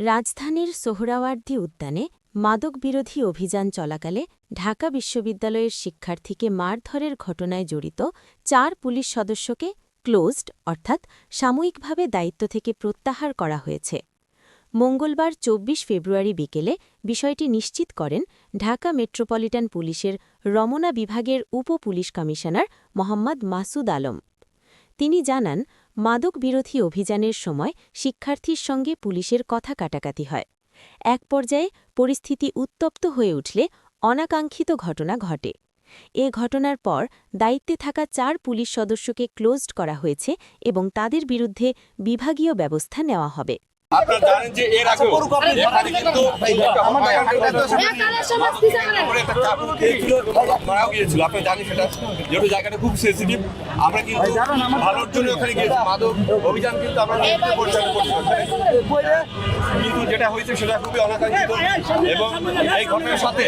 রাজধানীর সোহরাওয়ার্দী উদ্যানে মাদক বিরোধী অভিযান চলাকালে ঢাকা বিশ্ববিদ্যালয়ের শিক্ষার্থীকে মারধরের ঘটনায় জড়িত ৪ পুলিশ সদস্যকে ক্লোজড অর্থাৎ সাময়িকভাবে দায়িত্ব থেকে প্রত্যাহার করা হয়েছে। মঙ্গলবার ২৪ ফেব্রুয়ারি বিকেলে বিষয়টি নিশ্চিত করেন ঢাকা মেট্রোপলিটন পুলিশের রমনা বিভাগের উপ-পুলিশ কমিশনার মোহাম্মদ মাসুদ আলম। তিনি জানান, মাদক বিরোধী অভিযানের সময় শিক্ষার্থীর সঙ্গে পুলিশের কথা কাটাকাটি হয়। এক পর্যায়ে পরিস্থিতি উত্তপ্ত হয়ে উঠলে অনাকাঙ্ক্ষিত ঘটনা ঘটে। এ ঘটনার পর দায়িত্বে থাকা ৪ পুলিশ সদস্যকে ক্লোজড করা হয়েছে এবং তাদের বিরুদ্ধে বিভাগীয় ব্যবস্থা নেওয়া হবে। আপনারা জানেন যে এর আগে এখানে কিন্তু মারাও গিয়েছিল। আপনারা জানেন সেটা, যেহেতু জায়গাটা খুব সেন্সিটিভ। আমরা কিন্তু ভালোর জন্য ওখানে গিয়েছি। মাদক অভিযান কিন্তু আমরা পরিচালনা করছি, কিন্তু যেটা হয়েছে সেটা খুবই অনাকাঙ্ক্ষিত। এবং এই ঘটনার সাথে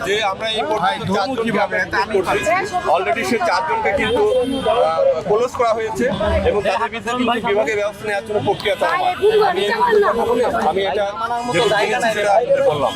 যে আমরা এই অলরেডি সে ৪ জনকে কিন্তু ক্লোজ করা হয়েছে এবং তাদের বিরুদ্ধে বিভাগের ব্যবস্থা নেওয়ার জন্য প্রক্রিয়া চালানো হয়। আমি এটা বললাম।